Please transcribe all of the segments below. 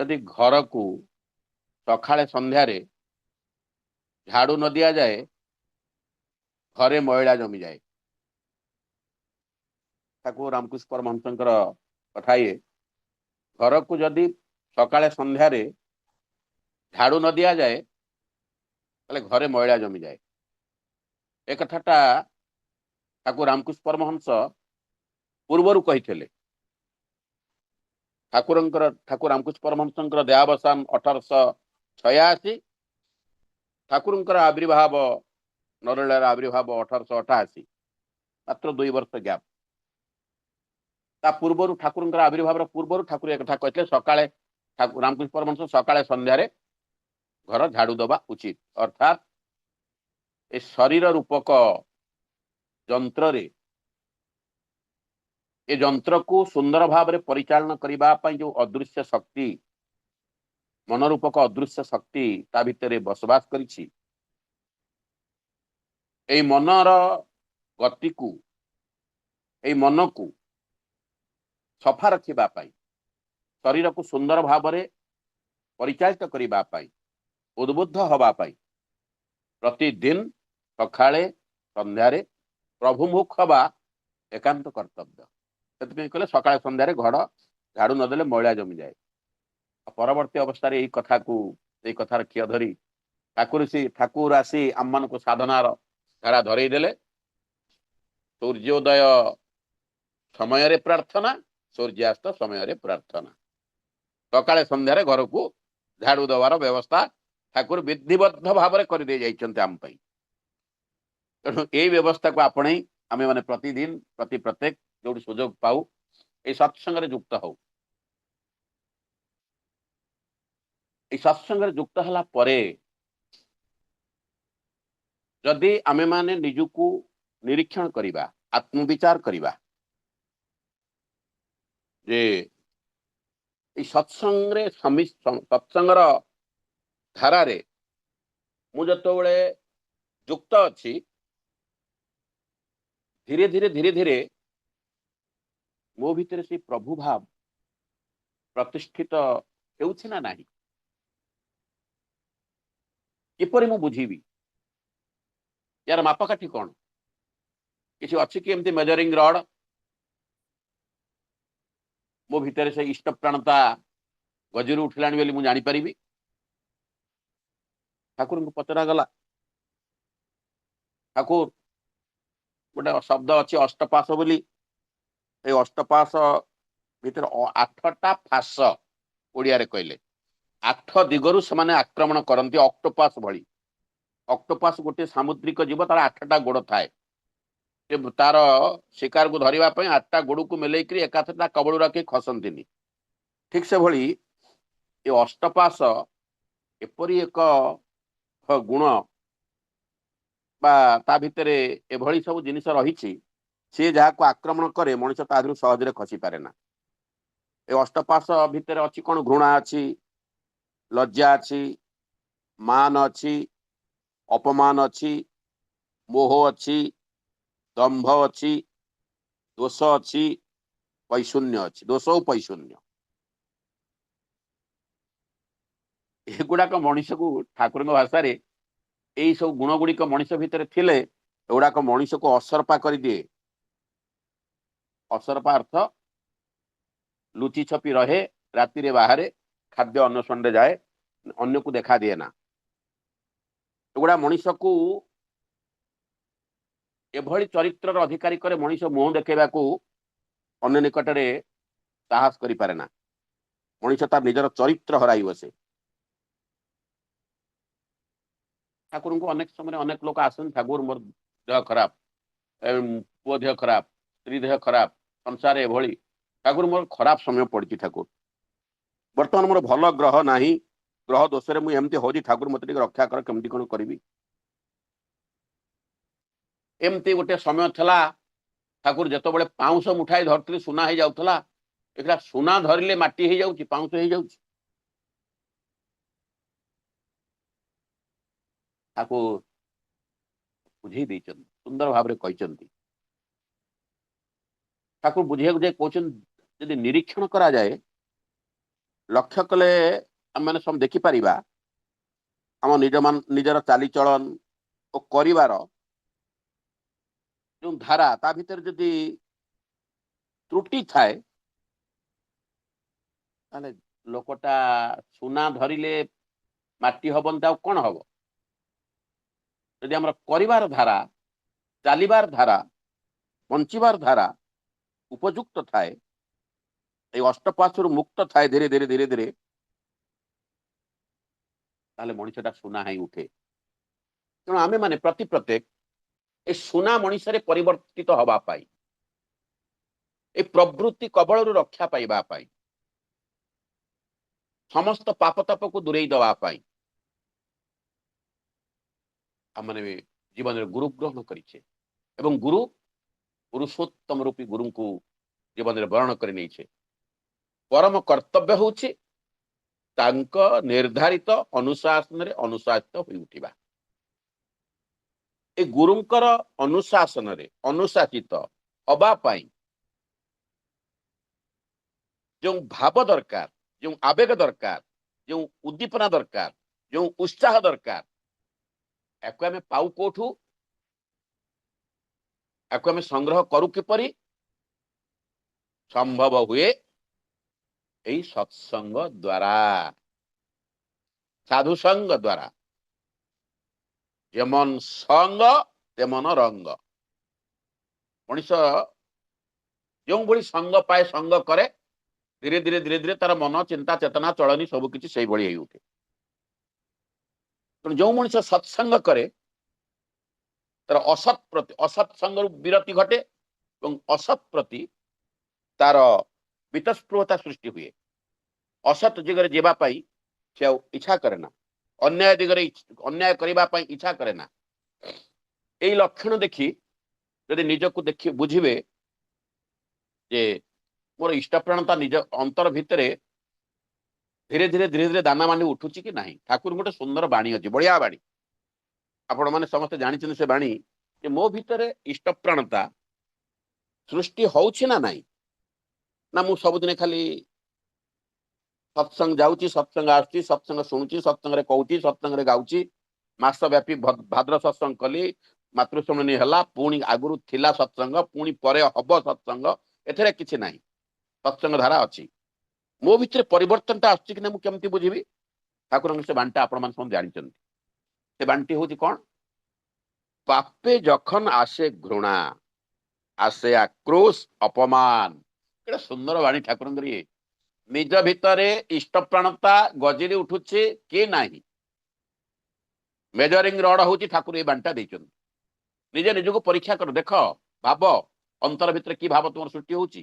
ଯଦି ଘରକୁ ସକାଳେ ସନ୍ଧ୍ୟାରେ ଝାଡୁ ନ ଦିଆଯାଏ ଘରେ ମଇଳା ଜମିଯାଏ। ତାକୁ ରାମକୃଷ୍ଣ ପରମହଂସଙ୍କର କଥା ଇଏ, ଘରକୁ ଯଦି ସକାଳେ ସନ୍ଧ୍ୟାରେ ଝାଡୁ ନ ଦିଆଯାଏ ତାହେଲେ ଘରେ ମଇଳା ଜମିଯାଏ। ଏ କଥାଟା ତାକୁ ରାମକୃଷ୍ଣ ପରମହଂସ ପୂର୍ବରୁ କହିଥିଲେ। ଠାକୁର ରାମକୃଷ୍ଣ ପରମହଂସଙ୍କର ଦେହାବସାନ 1886, ଠାକୁରଙ୍କର ଆବିର୍ଭାବ ନରଲୀଳାର ଆବିର୍ଭାବ 1888, ମାତ୍ର 2 ବର୍ଷ ଗ୍ୟାପ୍। ତା ପୂର୍ବରୁ ଠାକୁରଙ୍କର ଆବିର୍ଭାବର ପୂର୍ବରୁ ଠାକୁର ଏ କଥା କହିଥିଲେ, ସକାଳେ ରାମକୃଷ୍ଣ ପରମହଂସ ସକାଳେ ସନ୍ଧ୍ୟାରେ ଘର ଝାଡୁ ଦେବା ଉଚିତ। ଅର୍ଥାତ୍ ଏ ଶରୀର ରୂପକ ଯନ୍ତ୍ରରେ ଏ ଯନ୍ତ୍ରକୁ ସୁନ୍ଦର ଭାବରେ ପରିଚାଳନା କରିବା ପାଇଁ ଯୋଉ ଅଦୃଶ୍ୟ ଶକ୍ତି, ମନ ରୂପକ ଅଦୃଶ୍ୟ ଶକ୍ତି ତା ଭିତରେ ବସବାସ କରିଛି, ଏଇ ମନର ଗତିକୁ, ଏଇ ମନକୁ ସଫା ରଖିବା ପାଇଁ, ଶରୀରକୁ ସୁନ୍ଦର ଭାବରେ ପରିଚାଳିତ କରିବା ପାଇଁ, ଉଦ୍ବୁଦ୍ଧ ହେବା ପାଇଁ ପ୍ରତିଦିନ ସକାଳେ ସନ୍ଧ୍ୟାରେ ପ୍ରଭୁମୁଖ ହେବା ଏକାନ୍ତ କର୍ତ୍ତବ୍ୟ। ସେଥିପାଇଁ କହିଲେ ସକାଳେ ସନ୍ଧ୍ୟାରେ ଘର ଝାଡୁ ନଦେଲେ ମଇଳା ଜମିଯାଏ। ପରବର୍ତ୍ତୀ ଅବସ୍ଥାରେ ଏଇ କଥାର ଖିଅ ଧରି ଠାକୁର ଆସି ଆମମାନଙ୍କୁ ସାଧନାର ଧାରା ଧରେଇ ଦେଲେ। ସୂର୍ଯ୍ୟୋଦୟ ସମୟରେ ପ୍ରାର୍ଥନା, ସୂର୍ଯ୍ୟାସ୍ତ ସମୟରେ ପ୍ରାର୍ଥନା। ସକାଳେ ସନ୍ଧ୍ୟାରେ ଘରକୁ ଝାଡୁ ଦେବାର ବ୍ୟବସ୍ଥା ଠାକୁର ବିଧିବଦ୍ଧ ଭାବରେ କରିଦେଇ ଯାଇଛନ୍ତି ଆମ ପାଇଁ। ତେଣୁ ଏଇ ବ୍ୟବସ୍ଥାକୁ ଆପଣେଇ ଆମେ ମାନେ ପ୍ରତିଦିନ ପ୍ରତ୍ୟେକ ଯୋଉଠି ସୁଯୋଗ ପାଉ এই ସତ୍ସଙ୍ଗରେ ଯୁକ୍ତ ହଉ। এই ସତ୍ସଙ୍ଗରେ ଯୁକ୍ତ ହେଲା ପରେ ଯଦି ଆମେମାନେ ନିଜକୁ ନିରୀକ୍ଷଣ କରିବା, ଆତ୍ମବିଚାର କରିବା ଯେ এই ସତ୍ସଙ୍ଗର ଧାରାରେ ମୁଁ ଯେତେବେଳେ ଯୁକ୍ତ ଅଛି, ଧୀରେ ଧୀରେ ମୋ ଭିତରେ ସେ ପ୍ରଭୁ ଭାବ ପ୍ରତିଷ୍ଠିତ ହେଉଛି ନା ନାହିଁ, କିପରି ମୁଁ ବୁଝିବି? यार मापकाठी कौन किसी अच्छी कि एमती मेजरिंग रड मो भितर से इष्ट प्राणता गजर उठिला मुझे जापर ठाकुर को पचरा गला। ठाकुर गोटे शब्द अच्छी अष्टपाश बोली, अष्टपाश भितर 8टा फास ओडिया रे कहले 8 दिगरु से आक्रमण करती ऑक्टोपास भली। ऑक्टोपास गोटे सामुद्रिक जीव, तार 8टा गोड़ थाए, तार शिकार को धरिबा पई 8टा गोड़ को मिलेकरी एकाथटा कबड़ रखी खसंतिनी। ठीक से भली ये अष्टपाश एपरी एक गुण बा ता भितरे एभली सब जिनिस रही, सी जहाँ को आक्रमण करे मनुष्य तादू सहजरे खसी पारे ना। ए अष्टपाश भितर अच्छी कौन? घृणा अच्छी, लज्जा अच्छी, मान अच्छी, अपमान अच्छी, मोह अच्छी, दंभ अच्छी, दोष अच्छी, पैशून्य अच्छी। दोष और पैशून्य एगुड़ाक मनीष को ठाकुर भाषा रे यही सब गुण गुड़िक मनीष भितर थिले एगुड़ाक मनीष को असरपा कर दिए। असरपा अर्थ लुचि छपी रहे, राति रे बाहर खाद्य अन्वेषण जाए, अन्य को देखा दिए ना। एगुड़ा मनीष को एभली चरित्र अधिकारी करे मनीष मुह देखा अन्य निकट में साहस करि पारे ना। मनीष तार निजर चरित्र हराई बसे। ठाकुर को अनेक समय अनेक लोक आसन, ठाकुर मोर देह खराब, पुओ देह खराब, स्त्री देह खराब, संसार एभली, ठाकुर मोर खराब समय पड़ी। ठाकुर बर्तमान मोर भल ग्रह ना, ग्रह दोष मुझे हो ठाकुर मत रक्षा कर, केमती कौन करी। एमती गोटे समय था ठाकुर जिते बड़े पाउंश मुठाई धरती सुना हो जाऊला, एक सुना धरले माटी हो जाऊँ, पाउंश हो जाऊँ। ठाकुर बुझे देचन, सुंदर भाव में कहते। ठाकुर बुझे कहते जदि निरीक्षण करा जाए ଲକ୍ଷ୍ୟ କଲେ ଆମେ ସବୁ ଦେଖିପାରିବା ଆମ ନିଜର ଚାଲିଚଳନ ଓ କରିବାର ଯେଉଁ ଧାରା ତା ଭିତରେ ଯଦି ତ୍ରୁଟି ଥାଏ ତାହେଲେ ଲୋକଟା ସୁନା ଧରିଲେ ମାଟି ହବନି ଆଉ କଣ ହବ? ଯଦି ଆମର କରିବାର ଧାରା, ଚାଲିବାର ଧାରା, ବଞ୍ଚିବାର ଧାରା ଉପଯୁକ୍ତ ଥାଏ, এই ଅଷ୍ଟପାଶରୁ ମୁକ୍ତ ଥାଏ ଧୀରେ ଧୀରେ ଧୀରେ ଧୀରେ, ତାହେଲେ ମଣିଷଟା ସୁନା ହେଇ ଉଠେ। ତେଣୁ ଆମେ ମାନେ ପ୍ରତ୍ୟେକ ଏ ସୁନା ମଣିଷରେ ପରିବର୍ତ୍ତିତ ହବା ପାଇଁ, ଏ ପ୍ରବୃତ୍ତି କବଳରୁ ରକ୍ଷା ପାଇବା ପାଇଁ, ସମସ୍ତ ପାପ ତାପକୁ ଦୂରେଇ ଦେବା ପାଇଁ ଆମେ ଜୀବନରେ ଗୁରୁ ଗ୍ରହଣ କରିଛେ ଏବଂ ଗୁରୁ ପୁରୁଷୋତ୍ତମ ରୂପୀ ଗୁରୁଙ୍କୁ ଜୀବନରେ ବରଣ କରି ନେଇଛେ। ପରମ କର୍ତ୍ତବ୍ୟ ହେଉଛି ତାଙ୍କ ନିର୍ଦ୍ଧାରିତ ଅନୁଶାସନରେ ଅନୁଶାସିତ ହୋଇ ଉଠିବା। ଏ ଗୁରୁଙ୍କର ଅନୁଶାସନରେ ଅନୁଶାସିତ ହବା ପାଇଁ ଯେଉଁ ଭାବ ଦରକାର, ଯେଉଁ ଆବେଗ ଦରକାର, ଯେଉଁ ଉଦ୍ଦୀପନା ଦରକାର, ଯେଉଁ ଉତ୍ସାହ ଦରକାର, ୟାକୁ ଆମେ ପାଉ କୋଉଠୁ? ୟାକୁ ଆମେ ସଂଗ୍ରହ କରୁ କିପରି? ସମ୍ଭବ ହୁଏ এই ସତ୍ସଙ୍ଗ ଦ୍ୱାରା, ସାଧୁ ସଙ୍ଗ ଦ୍ୱାରା। যেমন সঙ্গ তেমন রঙ্গ। ମଣିଷ ଯେଉଁଭଳି ସଙ୍ଗ ପାଏ, ସଙ୍ଗ କରେ, ଧୀରେ ଧୀରେ ଧୀରେ ଧୀରେ ତାର ମନ, ଚିନ୍ତା, ଚେତନା, ଚଳନୀ ସବୁ କିଛି ସେଇଭଳି ହେଇ ଉଠେ। ତେଣୁ ଯେଉଁ ମଣିଷ ସତ୍ସଙ୍ଗ କରେ ତାର ଅସତ୍ ସଙ୍ଗରୁ ବିରତି ଘଟେ ଏବଂ ଅସତ୍ ପ୍ରତି ତାର ବିତସ୍ପୃହତା ସୃଷ୍ଟି ହୁଏ। ଅସତ୍ ଦିଗରେ ଯିବା ପାଇଁ ସେ ଆଉ ଇଚ୍ଛା କରେ ନା, ଅନ୍ୟାୟ ଦିଗରେ ଅନ୍ୟାୟ କରିବା ପାଇଁ ଇଚ୍ଛା କରେ ନା। এই ଲକ୍ଷଣ ଦେଖି ଯଦି ନିଜକୁ ଦେଖି ବୁଝିବେ ଯେ ମୋର ଇଷ୍ଟପ୍ରାଣତା ନିଜ ଅନ୍ତର ଭିତରେ ଧୀରେ ଧୀରେ ଧୀରେ ଧୀରେ ଦାନା ମାଣ୍ଡି ଉଠୁଛି କି ନାହିଁ। ଠାକୁର ଗୋଟେ ସୁନ୍ଦର ବାଣୀ ଅଛି, ବଢିଆ ବାଣୀ, ଆପଣମାନେ ସମସ୍ତେ ଜାଣିଛନ୍ତି ସେ ବାଣୀ, ଯେ ମୋ ଭିତରେ ଇଷ୍ଟପ୍ରାଣତା ସୃଷ୍ଟି ହଉଛି ନା ନାହିଁ। ନା ମୁଁ ସବୁଦିନେ ଖାଲି ସତ୍ସଙ୍ଗ ଯାଉଛି, ସତ୍ସଙ୍ଗ ଆସୁଛି, ସତ୍ସଙ୍ଗ ଶୁଣୁଛି, ସତ୍ସଙ୍ଗରେ କହୁଛି, ସତ୍ସଙ୍ଗରେ ଗାଉଛି, ମାସ ବ୍ୟାପୀ ଭାଦ୍ର ସତ୍ସଙ୍ଗ କଲି, ମାତୃଶୁଣୀ ହେଲା, ପୁଣି ଆଗରୁ ଥିଲା ସତ୍ସଙ୍ଗ, ପୁଣି ପରେ ହବ ସତ୍ସଙ୍ଗ, ଏଥିରେ କିଛି ନାହିଁ। ସତ୍ସଙ୍ଗ ଧାରା ଅଛି। ମୋ ଭିତରେ ପରିବର୍ତ୍ତନଟା ଆସୁଛି କି ନା ମୁଁ କେମିତି ବୁଝିବି? ଠାକୁରଙ୍କ ସେ ବାଣୀଟା ଆପଣମାନେ ସମସ୍ତେ ଜାଣିଛନ୍ତି। ସେ ବାଣୀଟି ହଉଛି କଣ? ପାପେ যখন আসে ঘৃণা, আসে আক্ରୋଶ ଅପମାନ। ଏଟା ସୁନ୍ଦର ବାଣୀ ଠାକୁରଙ୍କର। ଇଏ ନିଜ ଭିତରେ ଇଷ୍ଟପ୍ରାଣତା ଗଜିରି ଉଠୁଛି କି ନାହିଁ, ମେଜରିଂ ରଡ ହଉଛି ଠାକୁର ଏଇ ବାଣୀଟା ଦେଇଛନ୍ତି। ନିଜେ ନିଜକୁ ପରୀକ୍ଷା କର, ଦେଖ, ଭାବ ଅନ୍ତର ଭିତରେ କି ଭାବ ତୁମର ସୃଷ୍ଟି ହଉଛି,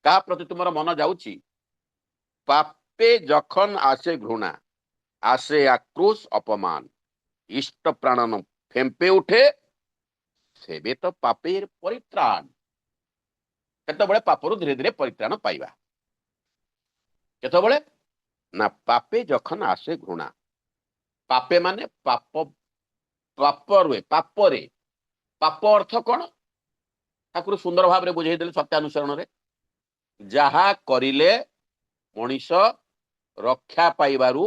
କାହା ପ୍ରତି ତୁମର ମନ ଯାଉଛି। ପାପେ যখন আসে ঘৃণা, আসে আক্ରୋଶ অপমান, ইষ্ট প্রাণন ফেম্পে উঠে, সেবে তো পাপের পরিত্রাণ। କେତେବେଳେ ପାପରୁ ଧୀରେ ଧୀରେ ପରିତ୍ରାଣ ପାଇବା? କେତେବେଳେ? ନା ପାପେ যখন আসে ଘୃଣା। ପାପେ ମାନେ ପାପ, ପାପ ରୁହେ ପାପରେ। ପାପ ଅର୍ଥ କଣ? ଠାକୁର ସୁନ୍ଦର ଭାବରେ ବୁଝେଇଦେଲେ ସତ୍ୟାନୁସରଣରେ। ଯାହା କରିଲେ ମଣିଷ ରକ୍ଷା ପାଇବାରୁ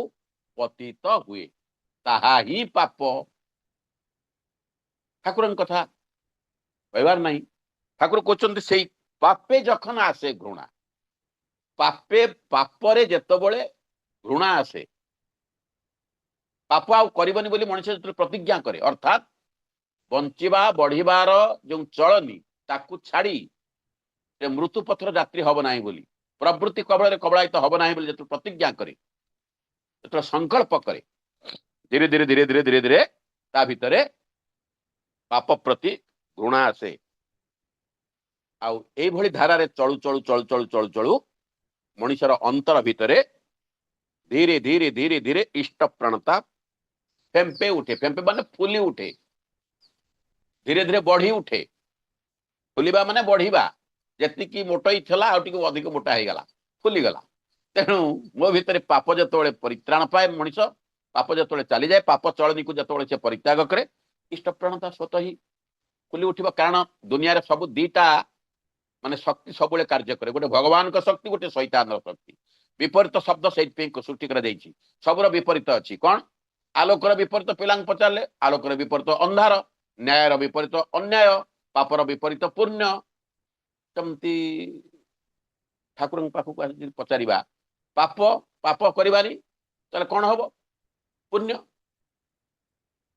ପତିତ ହୁଏ, ତାହା ହିଁ ପାପ। ଠାକୁରଙ୍କ କଥା କହିବାର ନାହିଁ। ଠାକୁର କହୁଛନ୍ତି ସେଇ ପାପେ যখন আসে ଘୃଣା। ପାପରେ ଯେତେବେଳେ ଘୃଣା ଆସେ, ପାପ ଆଉ କରିବନି ବୋଲି ମଣିଷ ଯେତେବେଳେ ପ୍ରତିଜ୍ଞା କରେ, ଅର୍ଥାତ୍ ବଞ୍ଚିବା ବଢିବାର ଯେଉଁ ଚଳନି ତାକୁ ଛାଡି ସେ ମୃତ୍ୟୁ ପଥର ଯାତ୍ରୀ ହବ ନାହିଁ ବୋଲି, ପ୍ରବୃତ୍ତି କବଳରେ କବଳାୟିତ ହବ ନାହିଁ ବୋଲି ଯେତେବେଳେ ପ୍ରତିଜ୍ଞା କରେ, ଯେତେବେଳେ ସଂକଳ୍ପ କରେ, ଧୀରେ ଧୀରେ ଧୀରେ ଧୀରେ ଧୀରେ ଧୀରେ ତା ଭିତରେ ପାପ ପ୍ରତି ଘୃଣା ଆସେ। ଆଉ ଏଇଭଳି ଧାରାରେ ଚଳୁ ଚଳୁ ଚଳୁ ଚଳୁ ଚଳୁ ଚଳୁ ମଣିଷର ଅନ୍ତର ଭିତରେ ଧୀରେ ଧୀରେ ଧୀରେ ଧୀରେ ଇଷ୍ଟପ୍ରାଣତା ଫେମ୍ପେ ଉଠେ। ଫେମ୍ପେ ମାନେ ଫୁଲି ଉଠେ, ଧୀରେ ଧୀରେ ବଢି ଉଠେ। ଫୁଲିବା ମାନେ ବଢିବା, ଯେତିକି ମୋଟଇ ଥିଲା ଆଉ ଟିକେ ଅଧିକ ମୋଟା ହେଇଗଲା, ଫୁଲିଗଲା। ତେଣୁ ମୋ ଭିତରେ ପାପ ଯେତେବେଳେ ପରିତ୍ରାଣ ପାଏ, ମଣିଷ ପାପ ଯେତେବେଳେ ଚାଲିଯାଏ, ପାପ ଚଳନୀକୁ ଯେତେବେଳେ ସେ ପରିତ୍ୟାଗ କରେ, ଇଷ୍ଟପ୍ରାଣତା ସ୍ୱତଃ ହିଁ ଫୁଲି ଉଠିବ। କାରଣ ଦୁନିଆରେ ସବୁ ଦିଟା ମାନେ ଶକ୍ତି ସବୁବେଳେ କାର୍ଯ୍ୟ କରେ, ଗୋଟେ ଭଗବାନଙ୍କ ଶକ୍ତି, ଗୋଟେ ଶୈତାନର ଶକ୍ତି। विपरीत शब्द से सृष्टि कर सबुर विपरीत अच्छी कौन आलोकर विपरीत पिला पचारे आलोकर विपरीत अंधार न्यायर विपरीत अन्याय पापर विपरीत पुण्य सेमती ठाकुर पाखक पचार पाप पाप करवानी कौन हम पुण्य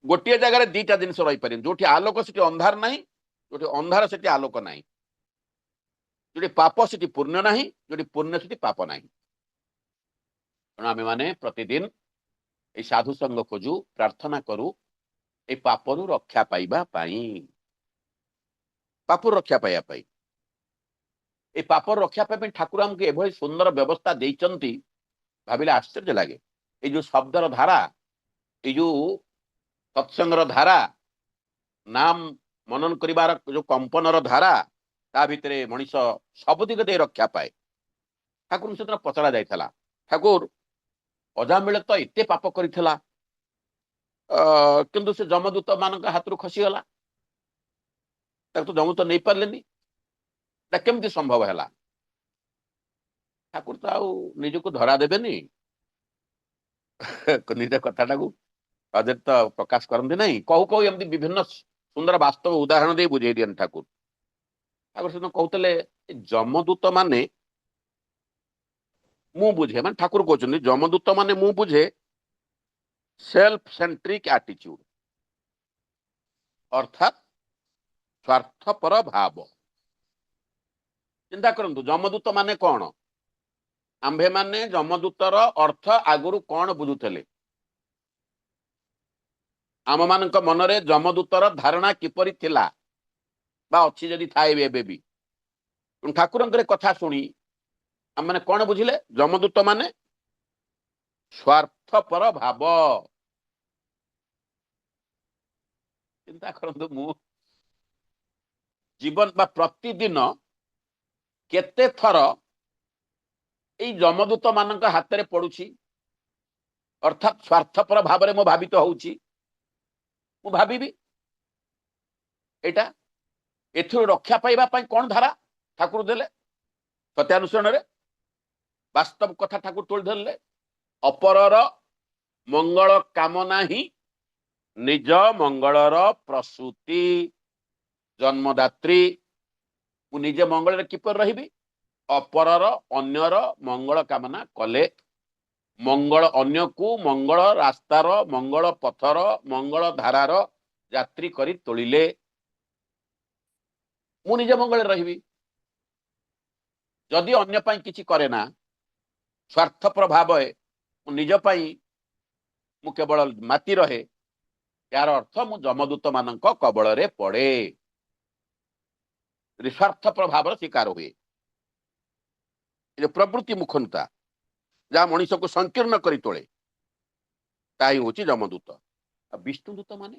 गोटे जगह दीटा जिन रही पारे जो आलोक से अंधार ना जो अंधार से आलोक ना जो पाप से पुण्य ना जो पुण्य से पाप ना तेणु आम मैंने प्रतिदिन ये साधु संग खोजु प्रार्थना करू ए पापरू रक्षा पाइबा पापर रक्षा पाइबा ए पापर रक्षा पाइबा ठाकुर आमको एभली सुंदर व्यवस्था देइचंती भाविले आश्चर्य लगे ये जो शब्दर धारा ये जो सत्संगर धारा नाम मनन करिवार जो कंपनर धारा ता भितरे मनीष सब दिग दे रक्षा पाए ठाकुर से पचरा जाइथला ठाकुर अजामिले तो एते पाप करिथला किंतु से जमदूत मान हाथ खसीगला तो जमदूत नहीं पारे केमती संभव है ठाकुर तो आउ निजक धरा देवेनि निज कथाटा को तो प्रकाश करते ना कहू कहू एमती विभिन्न सुंदर वास्तव उदाहरण दे बुझे दियन ठाकुर ठाकुर से कहते जमदूत माने मु बुझे मान ठाकुर कहते जमदूत माने मु बुझे सेल्फ सेंट्रिक एटीट्यूड अर्थात स्वार्थपर भाव चिंता करंतु जमदूत माने कौन आंभे माने जमदूतर अर्थ आगुरु कौन बुझुथले आम मान मनरे जमदूतर धारणा किपरि थिला बा अच्छी जदि थाए भी ठाकुर कथा शुणी आम मैंने कौन बुझिले जमदूत माने स्वार्थपर भाव चिंता करंतु मु जीवन बा प्रतिदिन केते थर ये जमदूत मान हाथ में पड़ुछि अर्थात स्वार्थपर भाव में मो भावित होउछि मु भाविबी एटा एथुर रक्षा पाइबा पई कौन धारा ठाकुर देले सत्यानुसरण रे वास्तव कथा ठाकुर तोड़ धरले अपरर मंगल कामना ही निज मंगलर प्रसूति जन्मदात्री मु निजे मंगल रे किपर रहिबी अपरर अन्यर मंगल कामना कले मंगल अन्य को मंगल रास्तार मंगल पथर मंगल धारार यात्री करी तोलिले मु निजे मंगल रहिबी जदि अन्य पाई किछि करे ना स्वार्थपर भाव निज पाई मु केवल माती रहे यार अर्थ मु जमदूत मान कबल रे पड़े स्वार्थपर भाव शिकार हुए प्रवृत्ति मुखनता जहाँ मनीष को संकीर्ण करी तोले ताई होची जमदूत विष्णुदूत माने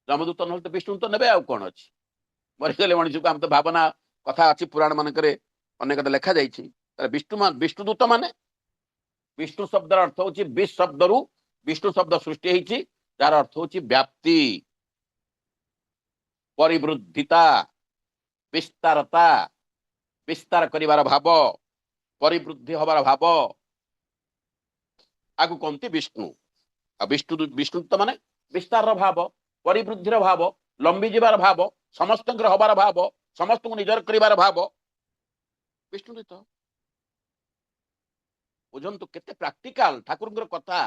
जमदूत न तो विष्णुदूत नेबे आ कौन अच्छी मरीगले मनीष को हम तो भावना कथा अच्छी पुराण मानक अनेक लेखा जाइछि विष्णुदूत माने विष्णु शब्द अर्थ होची विष शब्द रु विष्णु शब्द सृष्टि होइछि जार अर्थ होची व्याप्ति परिवृद्धिता विस्तारता विस्तार करिवार भाव परिवृद्धि हबार भाव आगु कहते विष्णु विष्णु विष्णुदूत माने विस्तार भाव परिवृद्धि भाव लंबी जीवार भाव समस्त हबार भाव समस्त को निजर करिवार भाव विष्णुदूत बुझंतु केते प्रैक्टिकल ठाकुर कथा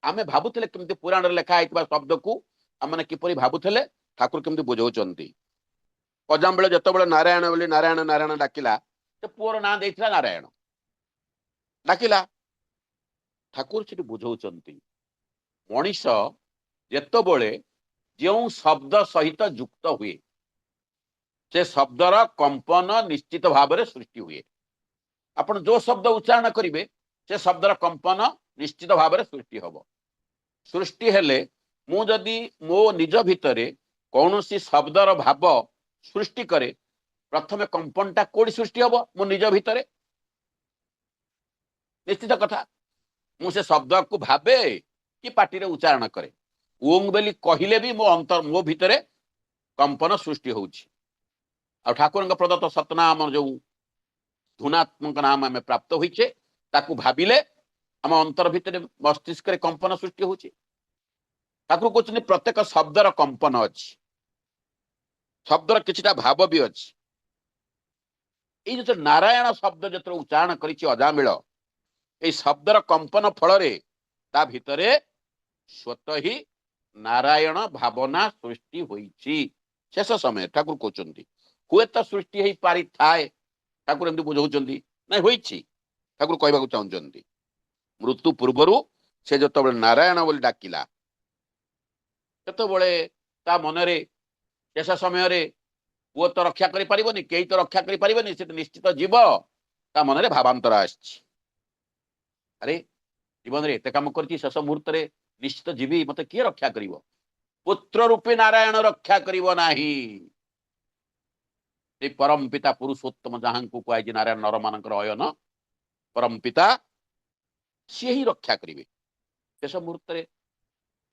आमे भाबुथिले केमती पुराण रे लेखा आइतबा शब्द को आमने किपरि भाबुथिले ठाकुर केमती बुझौचंती पजाम बेले जत बेले नारायण बोली नारायण नारायण डाकिला तो पुअर ना देइथिला नारायण डाकिला ठाकुर से बुझौचंती मनीष जत बेले जो शब्द सहित युक्त हुए से शब्दर कंपन निश्चित भाव में सृष्टि हुए आपण जो शब्द उच्चारण करेंगे से शब्दर कंपन निश्चित भाव में सृष्टि हम सृष्टि हेले मु जदि मो निज भितर कौन सी शब्दर भाव सृष्टि करे प्रथम कंपनटा कोड़ी सृष्टि हम मो निज भितर निश्चित कथा मुझे शब्द को भावे कि पार्टी उच्चारण करे ओंग बेली कहले भी मो अंतर मो भितर कंपन सृष्टि होउछि आ ठाकुर प्रदत्त सतनाम जो धुनात्मक नाम आम प्राप्त होइछे ताकू भाबिले आम अंतर भितर मस्तिष्क कंपन सृष्टि होछि। ठाकुर कहते प्रत्येक शब्दर कंपन अच्छी, शब्दर किछिटा भाव भी अच्छी। ये जो नारायण शब्द जो उच्चारण करिछि अजामिल, ये शब्दर कंपन फल ता भितरे स्वतः ही नारायण भावना सृष्टि होइछि। शेष समय ठाकुर कहते हुए तो सृष्टि हो पारि थाए, ठाकुर एमती बुझाउछन्ति ना होइछि। ठाकुर कहबाकू चाहुछन्ति मृत्यु पूर्वरु से जतबेले नारायण बोली डाकिला सेतबेले ता मनरे शेष समय पुओ तो रक्षा करि परिबनी, केही तो रक्षा करि परिबनी, से निश्चित जीव ता मनरे भावांतर आछि। अरे जीवन रे एते काम करछि, शेष मुहूर्त रे निश्चित जीवी मते किए रक्षा करिवो? पुत्र रूपी नारायण रक्षा करिवो नाही। से परम पिता पुरुषोत्तम जहां को कहै जे नारायण नर मानकर अयन परम पिता सी ही रक्षा करिवे। शेष मुहूर्त रे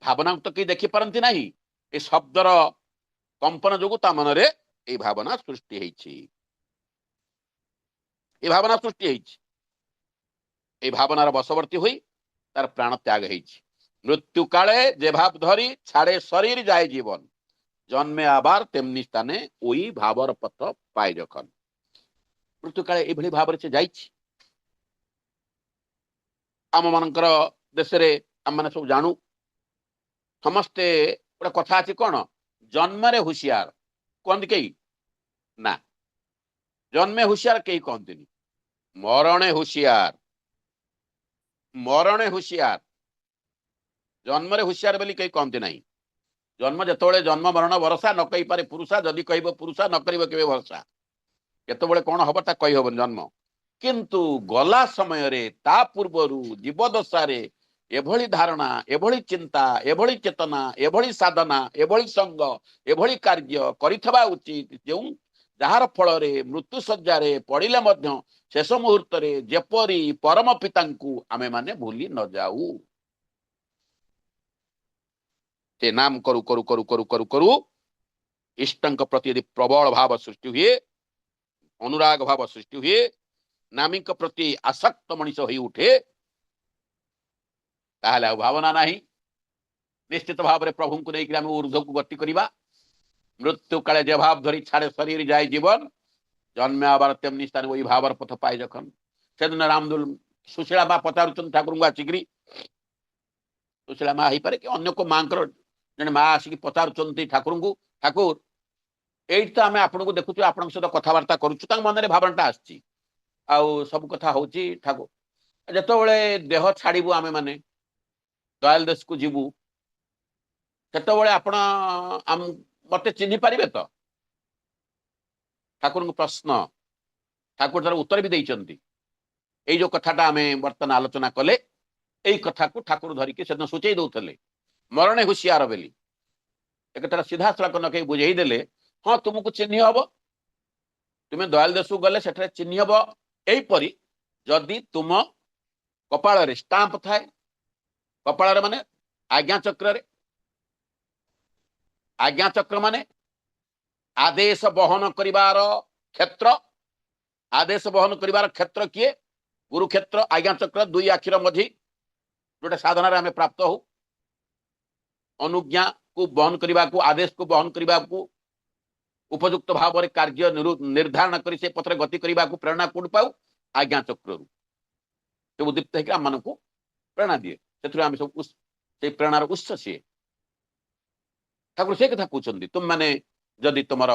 भावना तो कहीं देखि पारंती नाही, ए शब्दर कंपन जोगु ता मनरे ए भावना सृष्टि होइछि। ए भावना सृष्टि होइछि, ए भावनार बशवर्ती होई तार प्राण त्याग होइछि। मृत्यु काले जे भाव धरी छाड़े शरीर जाए जीवन, जन्मे आबार तेमनी स्थाने ओई भावर पथ पाए जखन। मृत्यु काले एभली भाव से जाइछि। आम मानकर देश रे आम माने सब जानू समस्ते गोटे कथा अछि कौन, जन्मरे हुशियार कहते कई ना, जन्मे हुशियार कई कहते मरणे हुशियार। मरणे हुशियार, जन्मरे हुशियार बोली कई कहते नहीं। जन्म जिते जन्म मरण भरसा न कही पारे पुरुषा, जदि कह पुरुषा न कर भरसा, केतबेले कौन हम ता कही हबन जन्म। किंतु गला समय रे ता पूर्वरु जीवदशारे एभली धारणा, एभली चिंता, एभली चेतना, एभली साधना, एभली संग, एभली कार्य करिथबा उचित जो जार फल रे मृत्यु सज्जारे पड़िले मध्य शेष मुहूर्त रे जेपरी परम पितांकु आमे माने भूली न जाऊ। से नाम करू करू करू करू करू करू इष्टंक प्रति यदि प्रबल भाव सृष्टि हुए, अनुराग भाव सृष्टि हुए, नामिक प्रति आसक्त मनीष हो उठे, ताहले भावना नहीं। निश्चित भाव में प्रभु को लेकर आम ऊर्ध्व को गति करवा। मृत्यु काले जे भाव धरी छाड़े शरीर जाए जीवन, जन्मे आबार तेमनी स्थान वही भावर पथ पाए जखन। से दिन रामदुल सुशीला माँ पचारुचंद ठाकुर को आसिकी, सुशीला माँ हो पारे कि अन्य को माँ जन माँ आसिक पचारुचंद ठाकुर को, ठाकुर एट तो आम आपको देखु आप सहित कथबार्ता करुँ, मन में भावनाटा आसी सब कथा हूँ। ठाकुर जिते देह छाड़ू आम मैंने दयाल देश को जीवु, सेतबेले आपण मते चिन्हि पारिबे तो? ठाकुर प्रश्न, ठाकुर तार उत्तर भी देइचंती। एई जो कथाटा आमे वर्तमान आलोचना कले, एई कथा को ठाकुर धरिके सेदिन सूचई दउथले मरणे हुशियार बेली। एक तरह सीधा सड़क न कही बुझेई देले, हाँ तुमको चिन्हि हब, तुम्हें दयाल देश को गले सेठरे चिन्हि हब एईपरि जदि तुम कपाल रे स्टाम्प थाए, कपाल माने आज्ञा चक्र रे, आज्ञा चक्र माने आदेश बहन करिवार क्षेत्र, आदेश बहन करिवार क्षेत्र किए गुरुक्षेत्र, आज्ञा चक्र दुई आखिर मझी जोटा साधना रे आमे प्राप्त हो। अनुज्ञा को बहन करिवा को, आदेश को बहन करिवा को उपयुक्त भाव में कार्य निर्धारण करी से पथरे गति करिवा को प्रेरणा कोड पाऊ आज्ञा चक्र रु से उद्दीप्त है आम को प्रेरणा दिए, से आम सब से प्रेरणार उत्स सी। ठाकुर से कथा कहते तुम माने जदि तुम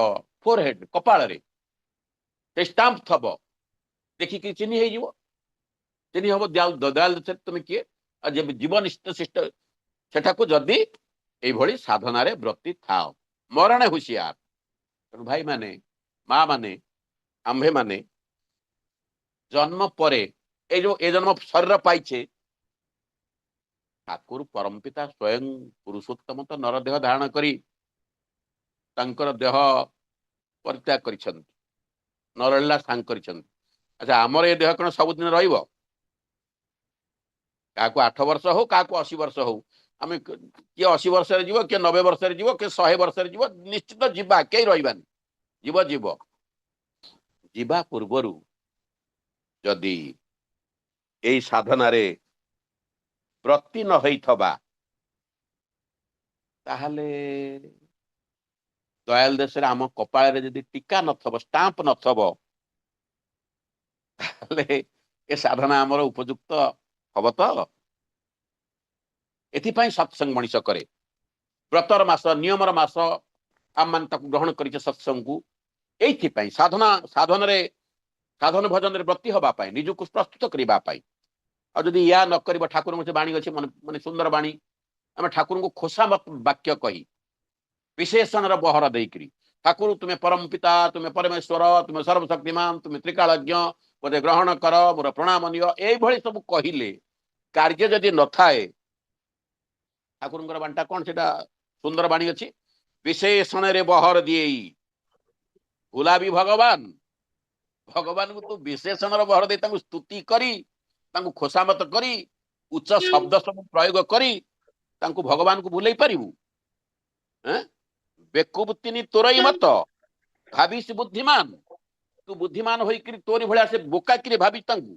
फोरहेड कपाल रे स्टाम्प थब देखिक चिन्ह हो, चिन्ह हम दयाल तुम किए जीवन शिष्ट सेठा को जदि यही साधन व्रती था मरणे हुशियार। भाई माने माँ माने आंभे माने जन्म परे ए जन्म शरीर पाइछे, ठाकुर परम पिता स्वयं पुरुषोत्तम तो नर देह धारण करी तांकर देह परित्याग करिछंती, नरलीला सांग करिछंती। अच्छा आमर ये देह कौन सबुदिन रहिबो? काको 8 वर्ष हो, काको 80 वर्ष हो, आम किए 80 वर्ष जीव, किए 90 वर्ष जीव, किए 100 वर्ष जीव, निश्चित जीवा कई रही जीव जीव जीवा पूर्वर ଯଦି ଏଇ ସାଧନାରେ ବ୍ରତୀ ନ ହେଇଥବା ତାହେଲେ ଦୟାଲ ଦେଶରେ ଆମ କପାଳରେ ଯଦି ଟୀକା ନଥବ, ଷ୍ଟାମ୍ପ ନଥବ, ତାହେଲେ ଏ ସାଧନା ଆମର ଉପଯୁକ୍ତ ହବ ତ? ଏଥିପାଇଁ ସତ୍ସଙ୍ଗ ମଣିଷ କରେ। ବ୍ରତର ମାସ, ନିୟମର ମାସ ଆମମାନେ ତାକୁ ଗ୍ରହଣ କରିଛେ ସତ୍ସଙ୍ଗକୁ ଏଇଥିପାଇଁ। ସାଧନରେ ସାଧନ ଭଜନରେ ବ୍ରତୀ ହବା ପାଇଁ, ନିଜକୁ ପ୍ରସ୍ତୁତ କରିବା ପାଇଁ। ଆଉ ଯଦି ୟା ନ କରିବ, ଠାକୁରଙ୍କ ସେ ବାଣୀ ଅଛି ମାନେ ସୁନ୍ଦର ବାଣୀ, ଆମେ ଠାକୁରଙ୍କୁ ଖୋସାମତ ବାକ୍ୟ କହି ବିଶେଷଣର ବହର ଦେଇକରି ଠାକୁର ତୁମେ ପରମ ପିତା, ତୁମେ ପରମେଶ୍ୱର, ତୁମେ ସର୍ବଶକ୍ତିମାନ, ତୁମେ ତ୍ରିକାଳଜ୍ଞ, ବୋଧେ ଗ୍ରହଣ କର, ମୋର ପ୍ରଣାମ ନିଅ, ଏଇଭଳି ସବୁ କହିଲେ କାର୍ଯ୍ୟ ଯଦି ନଥାଏ, ଠାକୁରଙ୍କର ବାଣୀଟା କଣ? ସେଟା ସୁନ୍ଦର ବାଣୀ ଅଛି, ବିଶେଷଣରେ ବହର ଦିଏ ଭୁଲାବି ଭଗବାନ। ଭଗବାନଙ୍କୁ ତୁ ବିଶେଷଣର ବହର ଦେଇ ତାଙ୍କୁ ସ୍ତୁତି କରି, ତାଙ୍କୁ ଖୋସାମତ କରି, ଉଚ୍ଚ ଶବ୍ଦ ସବୁ ପ୍ରୟୋଗ କରି ତାଙ୍କୁ ଭଗବାନଙ୍କୁ ଭୁଲେଇ ପାରିବୁ? ବେକୁବୁତିନି ତୋରଇ ମତ ଭାବିସି ବୁଦ୍ଧିମାନ। ତୁ ବୁଦ୍ଧିମାନ ହୋଇକରି ତୋରି ଭଳିଆ ସେ ବୋକାକିରି ଭାବି ତାଙ୍କୁ।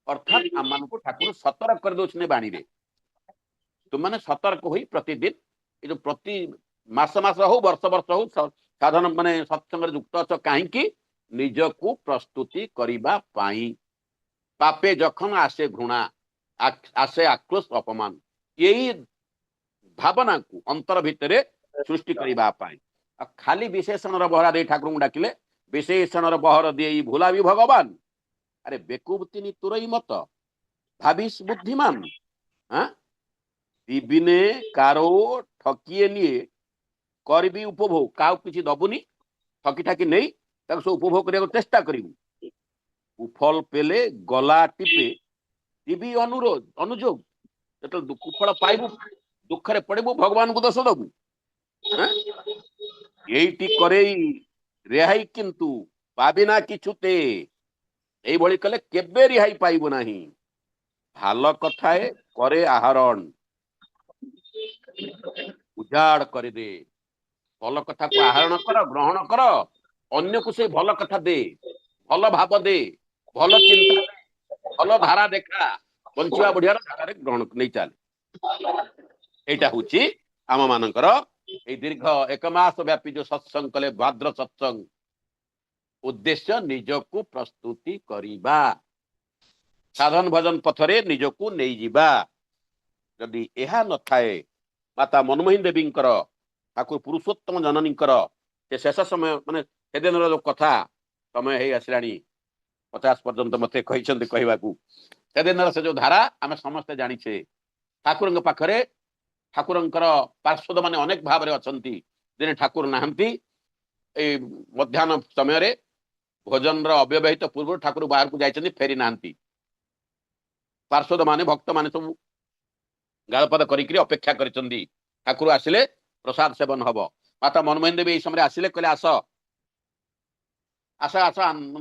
ଅର୍ଥାତ ଆମମାନଙ୍କୁ ଠାକୁର ସତର୍କ କରିଦଉଛନ୍ତି ବାଣୀରେ, ତୁମାନେ ସତର୍କ ହୋଇ ପ୍ରତିଦିନ ଏ ଯୋଉ ପ୍ରତି ମାସ ହଉ, ବର୍ଷ ହଉ ସାଧନ ମାନେ ସତ୍ସଙ୍ଗରେ ଯୁକ୍ତ ଅଛ କାହିଁକି? ନିଜକୁ ପ୍ରସ୍ତୁତି କରିବା ପାଇଁ। ପାପେ ଯখন ଆସେ ଘୃଣା, ଆସେ ଆକ୍ରୋଶ, ଅପମାନ, ଏଇ ଭାବନାକୁ ଅନ୍ତର ଭିତରେ ସୃଷ୍ଟି କରିବା ପାଇଁ। ଆଉ ଖାଲି ବିଶେଷଣର ବହରା ଦେଇ ଠାକୁରଙ୍କୁ ଡାକିଲେ, ବିଶେଷଣର ବହର ଦେଇ ଭୁଲାବି ଭଗବାନ। ଆରେ ବେକୁବୁତିନି ତୁରଇ ମତ ଭାବିସ୍ ବୁଦ୍ଧିମାନ। ଦିବିନେ କାରୋ ଠକିଏ ନିଏ କରିବି ଉପଭୋଗ। କାହାକୁ କିଛି ଦବୁନି, ଠକି ଠାକି ନେଇ ତାକୁ ସବୁ ଉପଭୋଗ କରିବାକୁ ଚେଷ୍ଟା କରିବୁ। କୁଫଲ ପେଲେ ଗଲା ଟିପେ ଦିବି ଅନୁଯୋଗ। ଯେତେବେଳେ କୁଫଳ ପାଇବୁ, ଦୁଃଖରେ ପଡିବୁ, ଭଗବାନଙ୍କୁ ଦୋଷ ଦବୁ। ଏଇଟି କରେଇ ରେହାଇ କିନ୍ତୁ ପାବିନା କିଛୁତେ। এইଭଳି କଲେ କେବେ ରିହାଇ ପାଇବୁ ନାହିଁ। ଭଲ କଥାଏ କରେ ଆହରଣ, ଉଜାଡ କରିଦେ। ଭଲ କଥାକୁ ଆହରଣ କର, ଗ୍ରହଣ କର, ଅନ୍ୟକୁ ସେଇ ଭଲ କଥା ଦେ, ଭଲ ଭାବ ଦେ, ଭଲ ଚିନ୍ତା ଦେ, ଭଲ ଧାରା ଦେଖା, ବଞ୍ଚିବା ବଢିଆର ଧାରାରେ ଗ୍ରହଣ ନେଇ ଚାଲେ। এইটা হচ্ছে ଆମ ମାନଙ୍କର এই ଦୀର୍ଘ 1 ମାସ ବ୍ୟାପୀ ଯୋଉ ସତ୍ସଙ୍ଗ କଲେ, ଭାଦ୍ର ସତ୍ସଙ୍ଗ, ଉଦ୍ଦେଶ୍ୟ ନିଜକୁ ପ୍ରସ୍ତୁତି କରିବା, ସାଧନ ଭଜନ ପଥରେ ନିଜକୁ ନେଇଯିବା। ଯଦି ଏହା ନଥାଏ, ମାତା ମନମୋହିନୀ ଦେବୀଙ୍କର, ଠାକୁର ପୁରୁଷୋତ୍ତମ ଜନନୀଙ୍କର ସେ ଶେଷ ସମୟ ମାନେ ସେଦିନର ଯୋଉ କଥା, ସମୟ ହେଇ ଆସିଲାଣି 50 ପର୍ଯ୍ୟନ୍ତ ମତେ କହିଛନ୍ତି କହିବାକୁ। ସେଦିନର ସେ ଯୋଉ ଧାରା ଆମେ ସମସ୍ତେ ଜାଣିଛେ। ଠାକୁରଙ୍କ ପାଖରେ ଠାକୁରଙ୍କର ପାର୍ଶ୍ୱଦ ମାନେ ଅନେକ ଭାବରେ ଅଛନ୍ତି। ଦିନେ ଠାକୁର ନାହାନ୍ତି, ଏଇ ମଧ୍ୟାହ୍ନ ସମୟରେ ଭୋଜନର ଅବ୍ୟବହିତ ପୂର୍ବରୁ ଠାକୁର ବାହାରକୁ ଯାଇଛନ୍ତି, ଫେରି ନାହାନ୍ତି। ପାର୍ଶ୍ୱଦ ମାନେ, ଭକ୍ତ ମାନେ ସବୁ ଗାଳପଦ କରିକି ଅପେକ୍ଷା କରିଛନ୍ତି, ଠାକୁର ଆସିଲେ ପ୍ରସାଦ ସେବନ ହବ। ମାତା ମନମୋହିନୀ ଦେବୀ ଏଇ ସମୟରେ ଆସିଲେ, କହିଲେ ଆସ ଆସ ଆସ,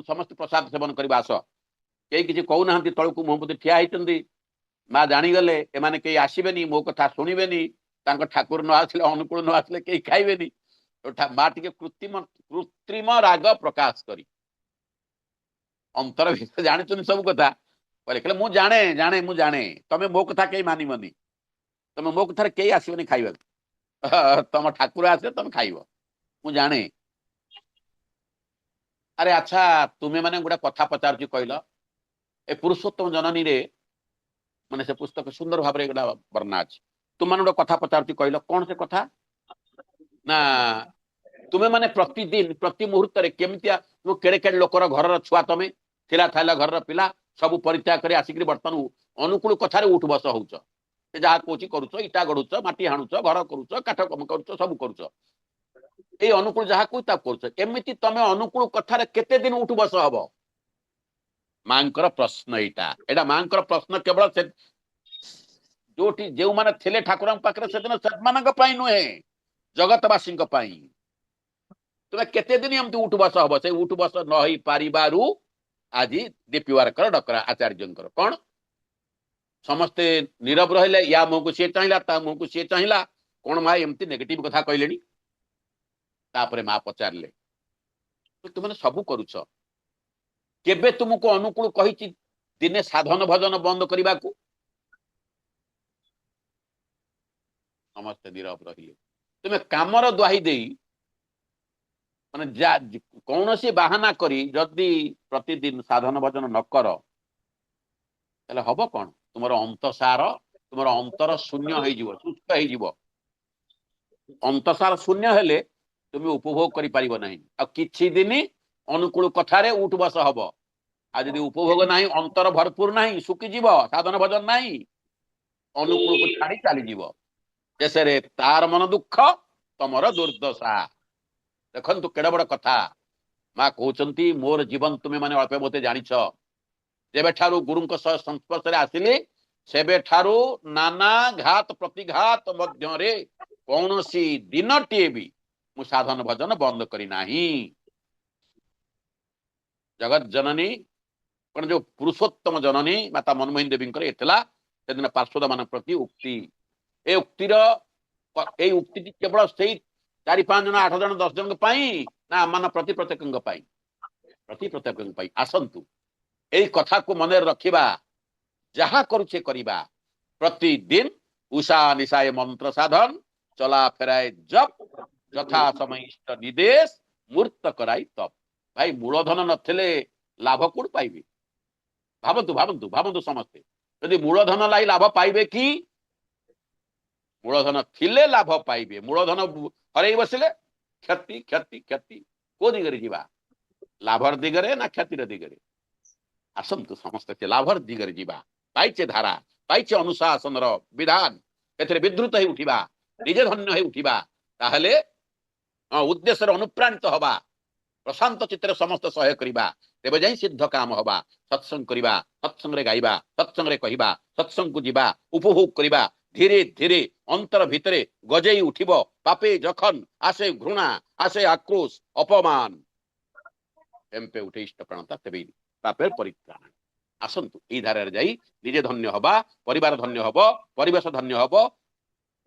ସମସ୍ତେ ପ୍ରସାଦ ସେବନ କରିବା ଆସ। କେହି କିଛି କହୁନାହାନ୍ତି, ତଳକୁ ମୁହଁ ପୋତି ଠିଆ ହେଇଛନ୍ତି। ମା ଜାଣିଗଲେ ଏମାନେ କେହି ଆସିବେନି, ମୋ କଥା ଶୁଣିବେନି, ତାଙ୍କ ଠାକୁର ନ ଆସିଲେ, ଅନୁକୂଳ ନ ଆସିଲେ କେହି ଖାଇବେନି। ମା ଟିକେ କୃତ୍ରିମ ରାଗ ପ୍ରକାଶ କରି ଅନ୍ତର ଭିତରେ ଜାଣିଛନ୍ତି ସବୁ କଥା, କହିଲେ ମୁଁ ଜାଣେ ଜାଣେ ମୁଁ ଜାଣେ, ତମେ ମୋ କଥା କେହି ମାନିବନି, ତମେ ମୋ କଥାରେ କେହି ଆସିବନି ଖାଇବାକୁ, ତମ ଠାକୁର ଆସିଲେ ତମେ ଖାଇବ, ମୁଁ ଜାଣେ। ଆରେ ଆଚ୍ଛା, ତୁମେ ମାନେ ଗୋଟେ କଥା ପଚାରୁଛି, କହିଲ ଏ ପୁରୁଷୋତ୍ତମ ଜନନୀରେ ମାନେ ସେ ପୁସ୍ତକ ସୁନ୍ଦର ଭାବରେ ଗୋଟେ ବର୍ଣ୍ଣନା ଅଛି। ତୁମେ ଗୋଟେ କଥା ପଚାରୁଛି, କହିଲ କଣ ସେ କଥା? ନା ତୁମେ ମାନେ ପ୍ରତିଦିନ ପ୍ରତି ମୁହୂର୍ତ୍ତରେ କେମିତିଆ, କେଡେ କେଡେ ଲୋକର ଘରର ଛୁଆ, ତମେ ଥିଲା ଥାଇଲା ଘରର ପିଲା ସବୁ ପରିତ୍ୟାଗ କରି ଆସିକିରି ବର୍ତ୍ତମାନ ଅନୁକୂଳ କଥାରେ ଉଠ ବସ ହଉଛ। ସେ ଯାହା କହୁଛି କରୁଛ, ଇଟା ଗଢୁଛ, ମାଟି ହାଣୁଛ, ଘର କରୁଛ, କାଠ କାମ କରୁଛ, ସବୁ କରୁଛ। ଏଇ ଅନୁକୂଳ ଯାହା କହୁଛି ତାକୁ କରୁଛ। ଏମିତି ତମେ ଅନୁକୂଳ କଥାରେ କେତେ ଦିନ ଉଠ ବସ ହବ? ମାଙ୍କର ପ୍ରଶ୍ନ ଏଇଟା। ଏଇଟା ମାଙ୍କର ପ୍ରଶ୍ନ କେବଳ ସେ ଯୋଉଠି ଯେଉଁମାନେ ଥିଲେ ଠାକୁରଙ୍କ ପାଖରେ ସେଦିନ, ସେମାନଙ୍କ ପାଇଁ ନୁହେଁ, ଜଗତବାସୀଙ୍କ ପାଇଁ। ତୁମେ କେତେ ଦିନ ଏମିତି ଉଠ ବସ ହବ? ସେଇ ଉଠ ବସ ନ ହେଇ ପାରିବାରୁ ଆଜି ଦୀପିୱାରକର ଡକରା ଆଚାର୍ଯ୍ୟଙ୍କର କଣ, ସମସ୍ତେ ନୀରବ ରହିଲେ, ୟା ମୁହଁକୁ ସିଏ ଚାହିଁଲା, ତା ମୁହଁକୁ ସିଏ ଚାହିଁଲା, କଣ ମା ଏମିତି ନେଗେଟିଭ କଥା କହିଲେଣି? ତାପରେ ମା ପଚାରିଲେ, ତୁମେ ସବୁ କରୁଛ, केबे तुमको अनुकूल कही दिने साधन भजन बंद करने को समस्त नीरव रही तुम्हें कामर दुहाई दे माने कौन सी बाहाना करी जदि प्रतिदिन साधन भजन न कर हम कौन तुम अंतसार तुम अंतर शून्य शुष्क हो अंतसार शून्य हेले तुम उपभोग कर पार ना कि दिन अनुकूल कथार उठ बस हम आज उपभोग ना अंतर भरपूर ना शुखीज साधन भजन ना अनुकूल को छाड़ी चलीज शेष तार मन दुख तमर दुर्दशा देखु केड़ बड़ कथा माँ कहते मोर जीवन तुम्हें मैंने अल्प बहुत जानिछ जेबे ठारू गुरु संस्पर्श आसिली सेबे ठारू नाना घात प्रतिघात मध्य कौन सी दिन टे भी मु साधन भजन बंद करना जगत जननी जो पुरुषोत्तम जननी माता मनमोहन देवी से दिन पार्षद मान प्रति उक्ति ए उक्तिर ए उक्ति केवल से 4-5 जन 8 जन 10 जन ना आम प्रति प्रत्येक आसतु यही कथा को मन रखा जहा करुचे करिबा प्रतिदिन उषा निशाए मंत्र साधन चला फेराए जप यथा समय इष्ट निदेश मूर्त कराई तप भाई मूलधन नथिले लाभ कोड पाइबे भावतु भावतु भावतु समस्ते यदि मूलधन लाई लाभ पाइबे कि मूलधन थिले लाभ पाइबे मूलधन हरई बसिले क्षति क्षति क्षति को दिगरे जीवा लाभर दिगरे ना क्षतिर दिगरे आसतु समस्ते लाभर दिगरे जीवा पाइचे धारा पाइचे अनुशासन विधान एथरे विद्रुत हो उठिबा निजे धन्य हो उठिबा ताहले उद्देश्य अनुप्राणित हवा प्रशांत चित्तर समस्त सहयोग करिबा तेबे जाई सिद्ध काम हवा सत्संग करिबा सत्संग रे गाइबा सत्संग रे कहिबा सत्संग को जीवा उपभोग करिबा धीरे धीरे अंतर भितरे गजेई उठिबो पापे जखन आसे घृणा आसे आक्रोश अपमान एमपे उठे इष्ट प्रणता तेबे पापेर परित्राण आसंतु ई धारा जाई निजे धन्य हवा परिवार धन्य हबो परिवेश धन्य हबो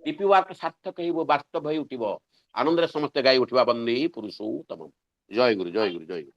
टीपी वार्क सार्थक हेबो वास्तव होई उठिबो आनंद समस्त गाई उठिबा बंदी पुरुषोत्तम जय गुरु जय गुरु जय गुरु।